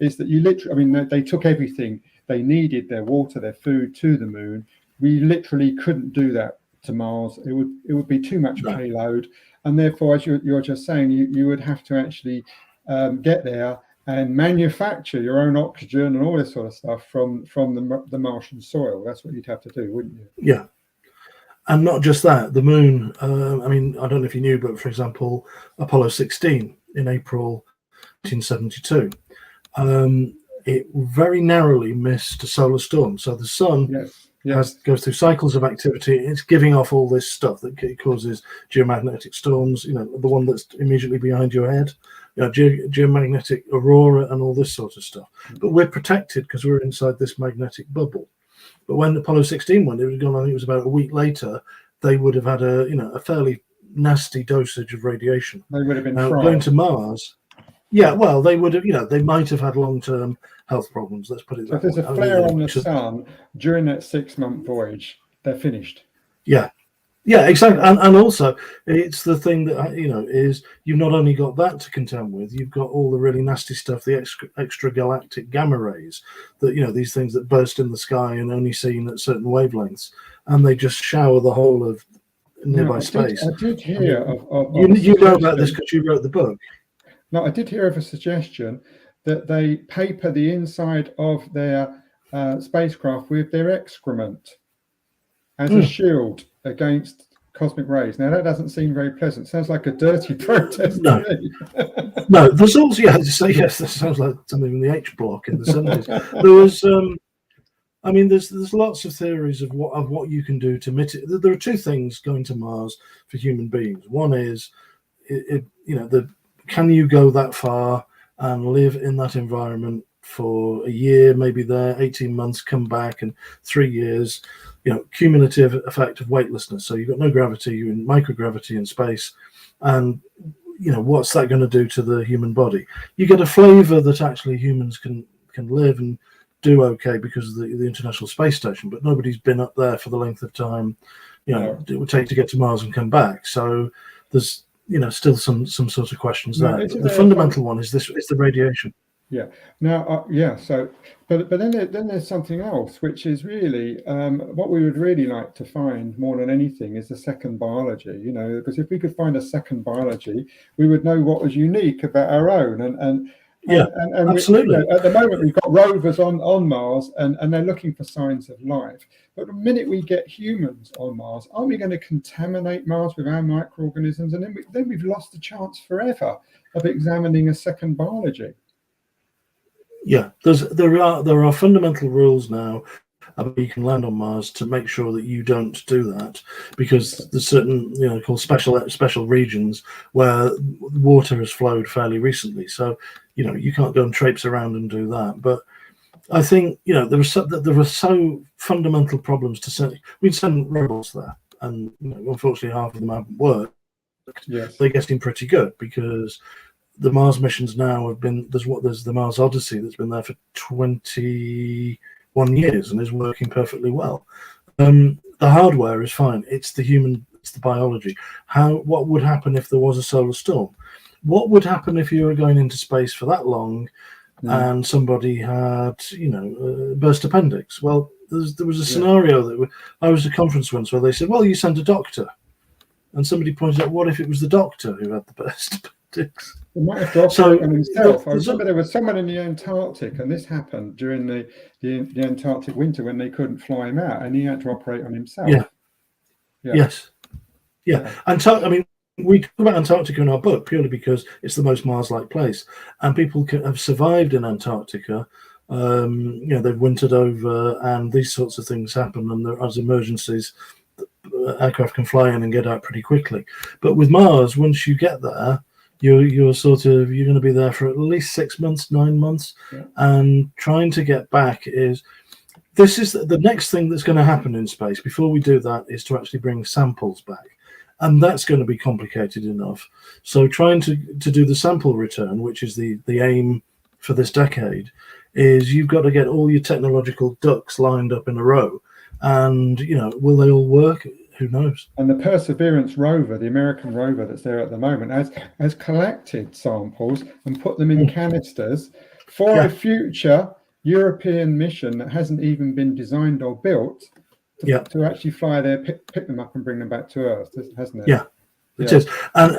is that you literally, they took everything they needed, their water, their food, to the moon. We literally couldn't do that to Mars. It would be too much payload, and therefore, as you're just saying, you would have to actually get there and manufacture your own oxygen and all this sort of stuff from the Martian soil. That's what you'd have to do, wouldn't you? Yeah. And not just that, the moon, I don't know if you knew, but for example, Apollo 16 in April 1972, it very narrowly missed a solar storm. So the sun goes through cycles of activity. It's giving off all this stuff that causes geomagnetic storms, the one that's immediately behind your head. Geomagnetic aurora and all this sort of stuff. But we're protected because we're inside this magnetic bubble. But when Apollo 16 went, it was gone. I think it was about a week later. They would have had a fairly nasty dosage of radiation. They would have been going to Mars. Yeah, well, they would have. They might have had long-term health problems. Let's put it that way. So if there's a flare on the sun during that 6-month voyage, they're finished. Yeah. Yeah, exactly. And also, it's the thing that, is you've not only got that to contend with, you've got all the really nasty stuff, the extra galactic gamma rays, that, these things that burst in the sky and only seen at certain wavelengths, and they just shower the whole of nearby space. I did I hear mean, of you know about this because you wrote the book. No, I did hear of a suggestion that they paper the inside of their spacecraft with their excrement as a shield against cosmic rays. Now, that doesn't seem very pleasant. Sounds like a dirty protest to me. No, there's also, yes, that sounds like something in the H block in the 70s. There was, there's lots of theories of what you can do to mitigate. There are two things going to Mars for human beings. One is, can you go that far and live in that environment for a year, maybe there, 18 months, come back, and 3 years, cumulative effect of weightlessness. So you've got no gravity, you're in microgravity in space. And, what's that going to do to the human body? You get a flavor that actually humans can live and do okay because of the International Space Station, but nobody's been up there for the length of time, it would take to get to Mars and come back. So there's, still some sort of questions there. But the fundamental one is the radiation. Yeah. Now, So, but then there's something else, which is really what we would really like to find more than anything is the second biology. Because if we could find a second biology, we would know what was unique about our own. And absolutely. At the moment, we've got rovers on Mars, and they're looking for signs of life. But the minute we get humans on Mars, aren't we going to contaminate Mars with our microorganisms? And then we've lost the chance forever of examining a second biology. Yeah, there are fundamental rules now about you can land on Mars to make sure that you don't do that, because there's certain called special regions where water has flowed fairly recently. So you can't go and traipse around and do that. But I think there were so fundamental problems to send. We'd send robots there, and unfortunately half of them haven't worked. Yes, they're getting pretty good because the Mars missions now have been, there's the Mars Odyssey that's been there for 21 years and is working perfectly well. The hardware is fine. It's the biology. What would happen if there was a solar storm? What would happen if you were going into space for that long and somebody had, burst appendix? Well, there was a scenario that I was at a conference once where they said, well, you sent a doctor. And somebody pointed out, what if it was the doctor who had the burst appendix? He might have to operate on himself. I remember there was someone in the Antarctic, and this happened during the Antarctic winter when they couldn't fly him out, and he had to operate on himself. Yes. And we talk about Antarctica in our book purely because it's the most Mars-like place, and people have survived in Antarctica. They've wintered over, and these sorts of things happen, and as emergencies, aircraft can fly in and get out pretty quickly. But with Mars, once you get there, you're going to be there for at least 6 months, 9 months, and trying to get back is the next thing that's going to happen in space. Before we do that is to actually bring samples back, and that's going to be complicated enough. So trying to do the sample return, which is the aim for this decade, is you've got to get all your technological ducks lined up in a row, and will they all work? Who knows? And the Perseverance rover, the American rover that's there at the moment, has collected samples and put them in canisters for a future European mission that hasn't even been designed or built to actually fly there, pick them up and bring them back to Earth, hasn't it? Yeah. It is. And,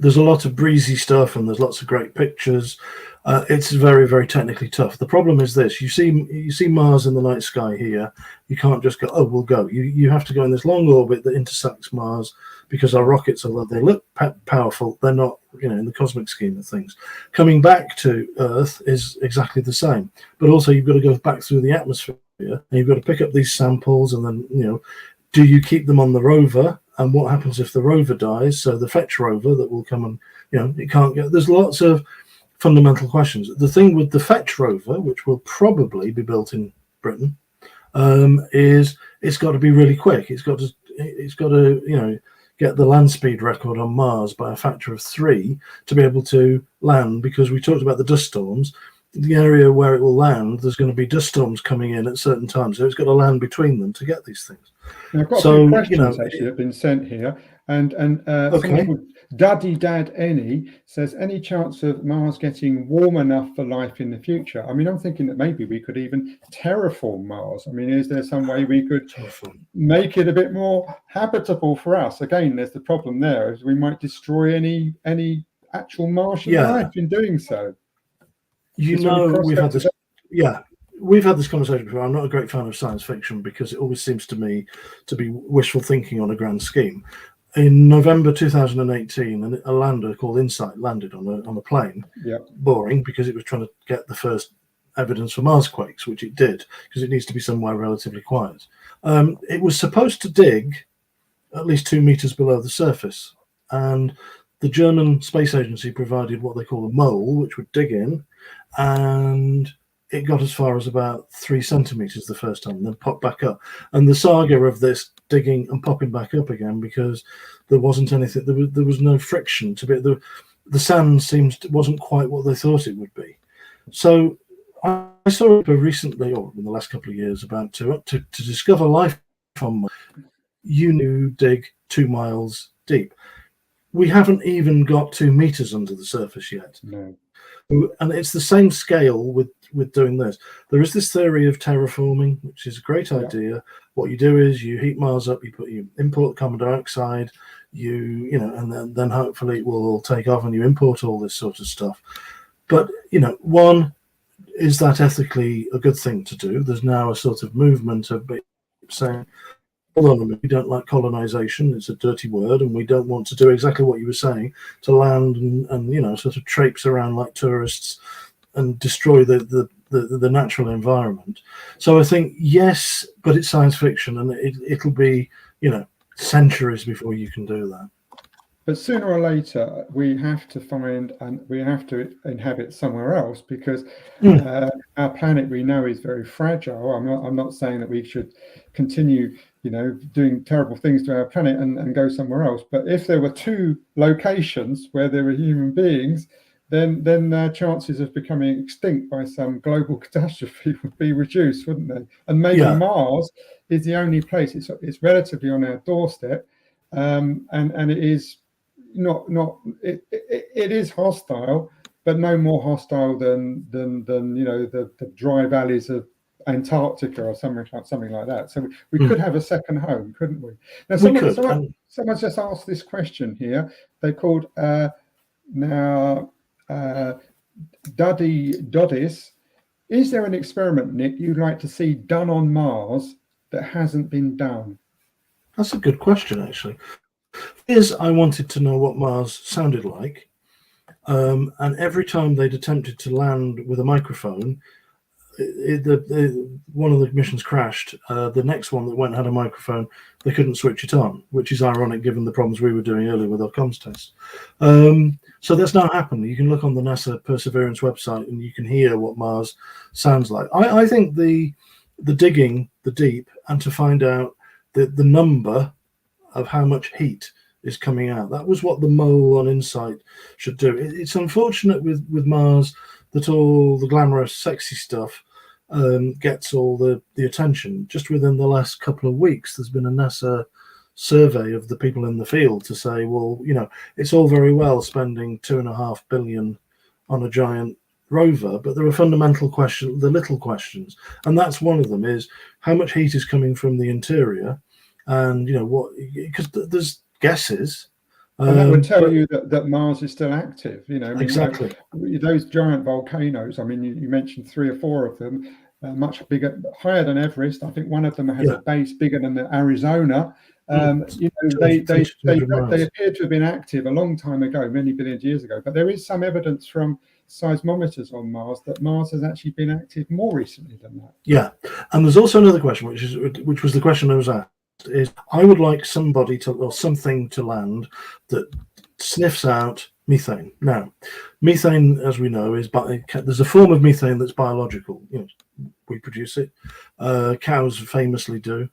there's a lot of breezy stuff and there's lots of great pictures. It's very, very technically tough. The problem is this: you see Mars in the night sky here. You can't just go, oh, we'll go. You have to go in this long orbit that intersects Mars, because our rockets, although they look powerful, they're not, in the cosmic scheme of things. Coming back to Earth is exactly the same. But also you've got to go back through the atmosphere, and you've got to pick up these samples, and then, do you keep them on the rover? And what happens if the rover dies? So the fetch rover that will come and, it can't get. There's lots of fundamental questions. The thing with the fetch rover, which will probably be built in Britain, is it's got to be really quick. It's got to get the land speed record on Mars by a factor of 3 to be able to land, because we talked about the dust storms. the area where it will land, there's going to be dust storms coming in at certain times, so it's got to land between them to get these things. Now, I've got a So, few questions you know, actually that have been sent here, and someone okay. called Daddy Dad Any says, any chance of Mars getting warm enough for life in the future? I mean, I'm thinking that maybe we could even terraform Mars. I mean, is there some way we could make it a bit more habitable for us? Again, there's the problem there, is we might destroy any actual Martian life in doing so. You know, we've had this. Yeah, we've had this conversation before. I'm not a great fan of science fiction because it always seems to me to be wishful thinking on a grand scheme. In November 2018, a lander called Insight landed on a plane. Yeah. Boring, because it was trying to get the first evidence for Mars quakes, which it did, because it needs to be somewhere relatively quiet. It was supposed to dig at least 2 meters below the surface, and the German Space Agency provided what they call a mole, which would dig in, and it got as far as about 3 centimeters the first time, and then popped back up. And the saga of this digging and popping back up again, because there wasn't anything, there was no friction to be. The sand wasn't quite what they thought it would be. So I saw it recently, or in the last couple of years, about to discover life on Mars, you dig 2 miles deep. We haven't even got 2 meters under the surface yet. No. And it's the same scale with doing this. There is this theory of terraforming, which is a great idea. What you do is you heat Mars up, you import carbon dioxide, and then hopefully it will all take off, and you import all this sort of stuff. But one, is that ethically a good thing to do? There's now a sort of movement of saying, hold on a minute, we don't like colonization, it's a dirty word, and we don't want to do exactly what you were saying, to land and sort of traipse around like tourists and destroy the natural environment. So I think, yes, but it's science fiction, and it'll be centuries before you can do that. But sooner or later, we have to find and we have to inhabit somewhere else, because our planet, we know, is very fragile. I'm not saying that we should continue, doing terrible things to our planet and go somewhere else. But if there were 2 locations where there were human beings, then their chances of becoming extinct by some global catastrophe would be reduced, wouldn't they? And maybe Mars is the only place. It's relatively on our doorstep, and it is. It is hostile, but no more hostile than the dry valleys of Antarctica or something like that. So we could have a second home, couldn't we? Now, someone's just asked this question here. They called Duddy Doddis. Is there an experiment, Nick, you'd like to see done on Mars that hasn't been done? That's a good question, actually. I wanted to know what Mars sounded like, and every time they'd attempted to land with a microphone, one of the missions crashed. The next one that went had a microphone, they couldn't switch it on, which is ironic given the problems we were doing earlier with our comms tests. So that's not happened. You can look on the NASA Perseverance website and you can hear what Mars sounds like. I think the digging the deep and to find out the number of how much heat is coming out. That was what the mole on Insight should do. It's unfortunate with Mars that all the glamorous, sexy stuff gets all the attention. Just within the last couple of weeks, there's been a NASA survey of the people in the field to say, well, it's all very well spending $2.5 billion on a giant rover, but there are fundamental questions, the little questions, and that's one of them: is how much heat is coming from the interior. And what, because there's guesses, and that would tell you that Mars is still active. Exactly. Those giant volcanoes. I mean, you mentioned 3 or 4 of them, much bigger, higher than Everest. I think one of them has a base bigger than the Arizona. They appear to have been active a long time ago, many billions of years ago. But there is some evidence from seismometers on Mars that Mars has actually been active more recently than that. Yeah, and there's also another question, which was the question I was asked. Is I would like somebody or something to land that sniffs out methane. Now, methane, as we know, there's a form of methane that's biological. We produce it. Cows famously do,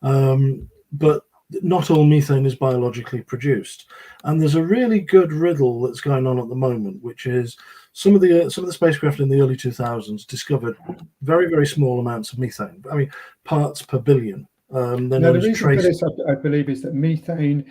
but not all methane is biologically produced. And there's a really good riddle that's going on at the moment, which is some of the spacecraft in the early 2000s discovered very, very small amounts of methane. I mean, parts per billion. They're Now, known the as reason for trace. this, I believe, is that methane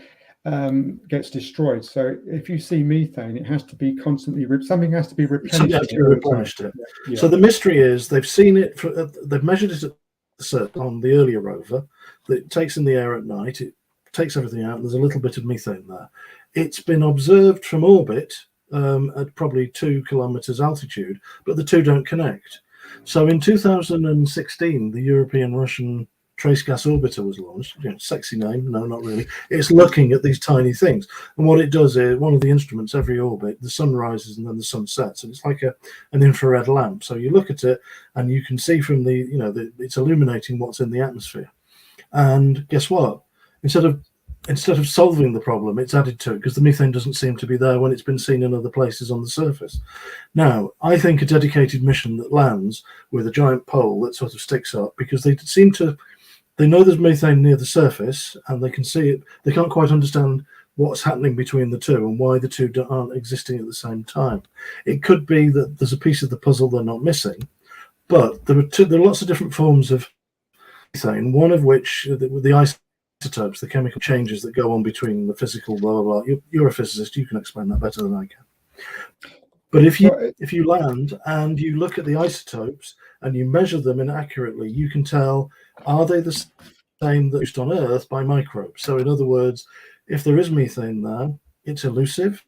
gets destroyed. So if you see methane, it has to be constantly, something has to be replenished. Something has to be replenished it. Yeah. So the mystery is they've seen it, they've measured it at the surface on the earlier rover that takes in the air at night. It takes everything out, and there's a little bit of methane there. It's been observed from orbit at probably 2 kilometers altitude, but the two don't connect. So in 2016, the European-Russian Trace Gas Orbiter was launched. Sexy name. No, not really. It's looking at these tiny things. And what it does is, one of the instruments, every orbit, the sun rises and then the sun sets. And it's like an infrared lamp. So you look at it and you can see from it's illuminating what's in the atmosphere. And guess what? Instead of solving the problem, it's added to it, because the methane doesn't seem to be there when it's been seen in other places on the surface. Now, I think a dedicated mission that lands with a giant pole that sort of sticks up, because they know there's methane near the surface and they can see it. They can't quite understand what's happening between the two and why the two aren't existing at the same time. It could be that there's a piece of the puzzle they're not missing, but there are lots of different forms of methane, one of which, the isotopes, the chemical changes that go on between the physical, blah, blah, blah. You're a physicist, you can explain that better than I can. But if you land and you look at the isotopes and you measure them inaccurately, you can tell, are they the same that used on Earth by microbes? So in other words, if there is methane there, it's elusive.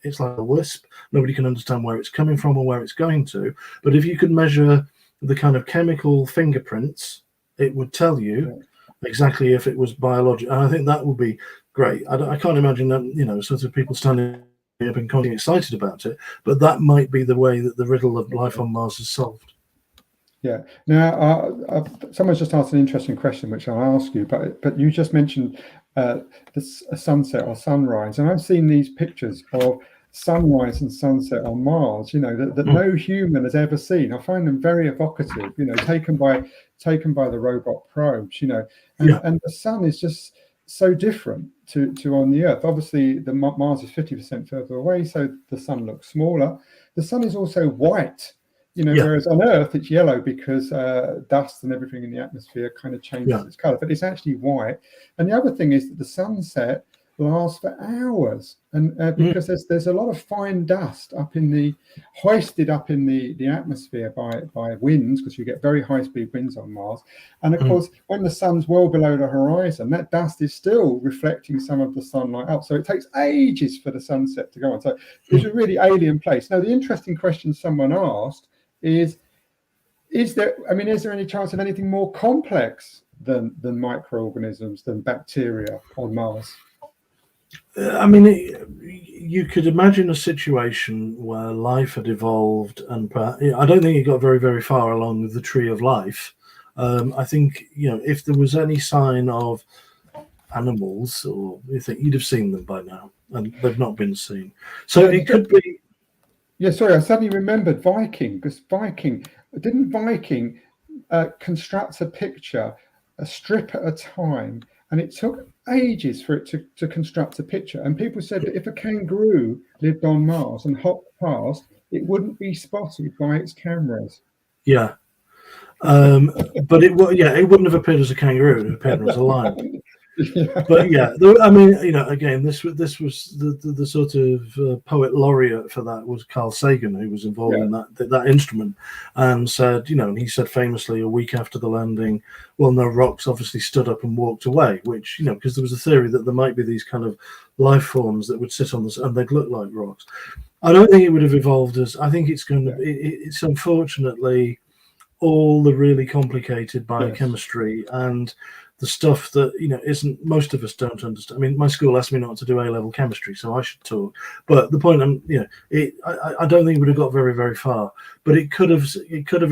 It's like a wisp. Nobody can understand where it's coming from or where it's going to. But if you could measure the kind of chemical fingerprints, it would tell you exactly if it was biological. And I think that would be great. I can't imagine that, sort of people standing up and getting excited about it, but that might be the way that the riddle of life on Mars is solved. Yeah. Now, someone's just asked an interesting question, which I'll ask you. But you just mentioned a sunset or sunrise, and I've seen these pictures of sunrise and sunset on Mars. That no human has ever seen. I find them very evocative. Taken by the robot probes. And the sun is just so different to on the Earth. Obviously, the Mars is 50% further away, so the sun looks smaller. The sun is also white. Whereas on Earth it's yellow because dust and everything in the atmosphere kind of changes its color, but it's actually white. And the other thing is that the sunset lasts for hours, and because there's a lot of fine dust hoisted up in the atmosphere by winds, because you get very high speed winds on Mars. And of course, when the sun's well below the horizon, that dust is still reflecting some of the sunlight up. So it takes ages for the sunset to go on. So it's a really alien place. Now, the interesting question someone asked is there any chance of anything more complex than microorganisms, than bacteria on Mars? You could imagine a situation where life had evolved, and I don't think it got very, very far along with the tree of life. I think, if there was any sign of animals, or you think you'd have seen them by now, and they've not been seen. So it could be. Yeah, sorry, I suddenly remembered Viking, because Viking construct a picture, a strip at a time, and it took ages for it to construct a picture. And people said that if a kangaroo lived on Mars and hopped past, it wouldn't be spotted by its cameras. Yeah. But it wouldn't have appeared as a kangaroo, it would have appeared as a lion. But again, this was the sort of poet laureate for that was Carl Sagan, who was involved in that instrument, and said, and he said famously a week after the landing, well, no, rocks obviously stood up and walked away, which, because there was a theory that there might be these kind of life forms that would sit on this and they'd look like rocks. I don't think it would have evolved as, I think it's going to, it's unfortunately all the really complicated biochemistry and the stuff that isn't, most of us don't understand. My school asked me not to do A-level chemistry, so I should talk. But the point, I don't think it would have got very, very far. But it could have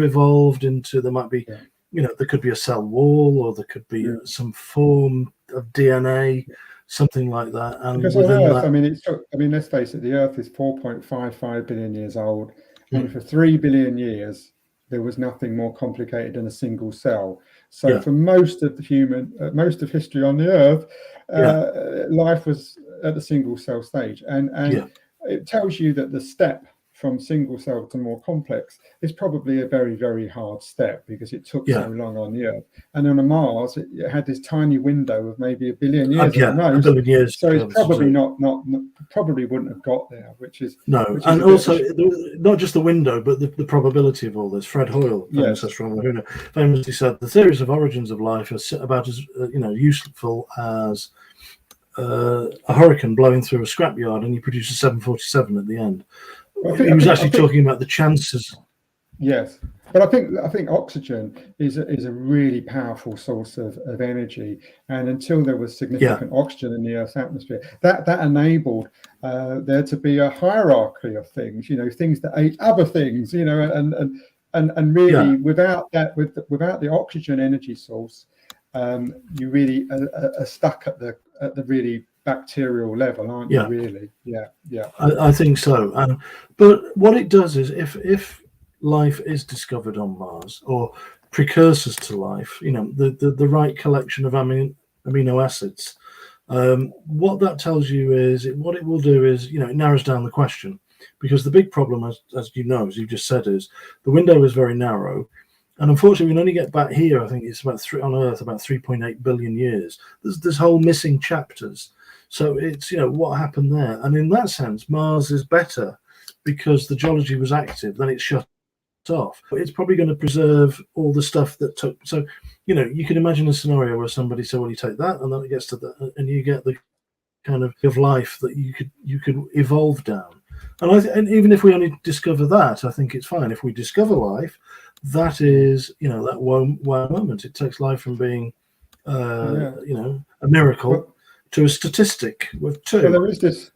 evolved into, there might be, there could be a cell wall, or there could be some form of DNA, something like that. And because on Earth, let's face it, the Earth is 4.55 billion years old, and for 3 billion years there was nothing more complicated than a single cell. So for most of history on the Earth, life was at the single cell stage, and it tells you that the step from single cell to more complex is probably a very, very hard step, because it took so long on the Earth. And on a Mars, it had this tiny window of maybe 1 billion years at the most. 1 billion years. So it's probably probably wouldn't have got there, which is and also not just the window, but the probability of all this. Fred Hoyle, famous astronomer, who famously said the theories of origins of life are about as useful as a hurricane blowing through a scrapyard, and you produce a 747 at the end. He was actually talking about the chances. Yes, but I think oxygen is a really powerful source of energy, and until there was significant oxygen in the Earth's atmosphere, that enabled there to be a hierarchy of things, things that ate other things, and really without the oxygen energy source, you really are stuck at the really bacterial level, aren't you? Really, I think so. But what it does is, if life is discovered on Mars, or precursors to life, the right collection of amino acids, what that tells you is, what it will do is, it narrows down the question, because the big problem, as you just said, is the window is very narrow. And unfortunately, we can only get back here, I think it's on Earth, about 3.8 billion years. There's whole missing chapters. So it's, what happened there. And in that sense, Mars is better because the geology was active, then it's shut off. It's probably going to preserve all the stuff that took. So, you can imagine a scenario where somebody said, well, you take that, and then it gets to that, and you get the kind of life that you could evolve down. And even if we only discover that, I think it's fine. If we discover life, that is, that wow moment. It takes life from being, a miracle to a statistic with two. Well, there is this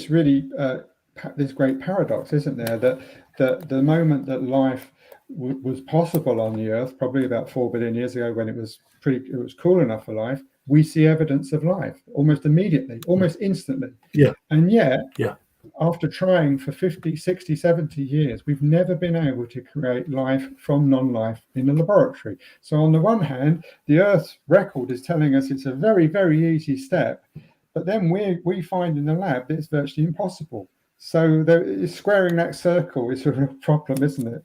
really this great paradox, isn't there? That the moment that life was possible on the Earth, probably about 4 billion years ago, when it was cool enough for life, we see evidence of life almost immediately, almost instantly. And yet, after trying for 50, 60, 70 years, we've never been able to create life from non-life in the laboratory. So on the one hand, the Earth's record is telling us it's a very, very easy step, but then we find in the lab that it's virtually impossible. So squaring that circle is a real problem, isn't it?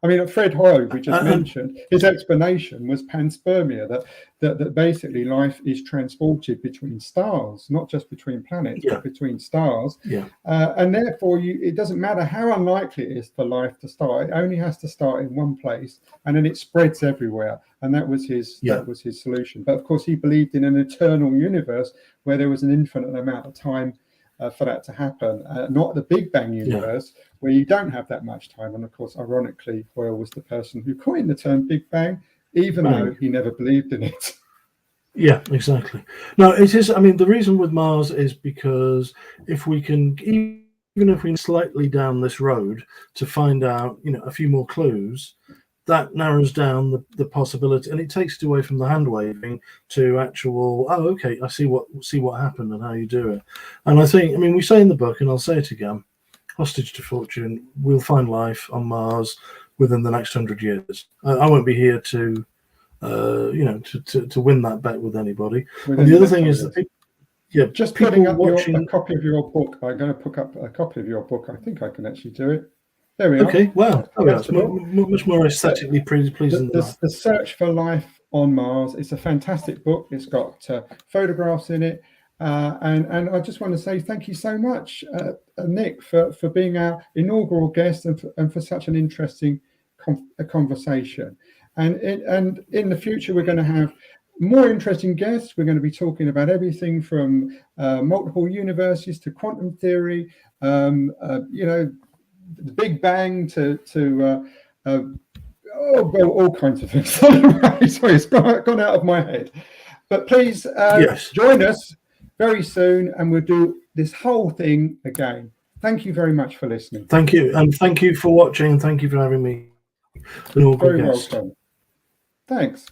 I mean, Fred Hoyle, we just mentioned, his explanation was panspermia, that basically life is transported between stars, not just between planets, but between stars. And therefore, it doesn't matter how unlikely it is for life to start. It only has to start in one place, and then it spreads everywhere. And that was his solution. But of course, he believed in an eternal universe where there was an infinite amount of time for that to happen, not the Big Bang universe, where you don't have that much time. And of course, ironically, Hoyle was the person who coined the term Big Bang, even though he never believed in it. Yeah, exactly. No, it is. I mean, the reason with Mars is because if we can, even if we slightly down this road to find out, a few more clues, that narrows down the possibility, and it takes it away from the hand waving to actual, okay, I see what happened and how you do it. And I think, we say in the book, and I'll say it again, hostage to fortune, we'll find life on Mars within the next 100 years. I won't be here to win that bet with anybody. And the other thing is that just putting up a copy of your book. I'm going to put up a copy of your book. I think I can actually do it. There we are. Okay, wow. That's much more aesthetically pleasing. The Search for Life on Mars. It's a fantastic book. It's got photographs in it. And I just want to say thank you so much, Nick, for being our inaugural guest and for such an interesting conversation. And in the future, we're going to have more interesting guests. We're going to be talking about everything from multiple universes to quantum theory, the Big Bang to all kinds of things. Sorry, it's gone out of my head. But please join us very soon, and we'll do this whole thing again. Thank you very much for listening. Thank you, and thank you for watching, and thank you for having me. Very welcome. Thanks.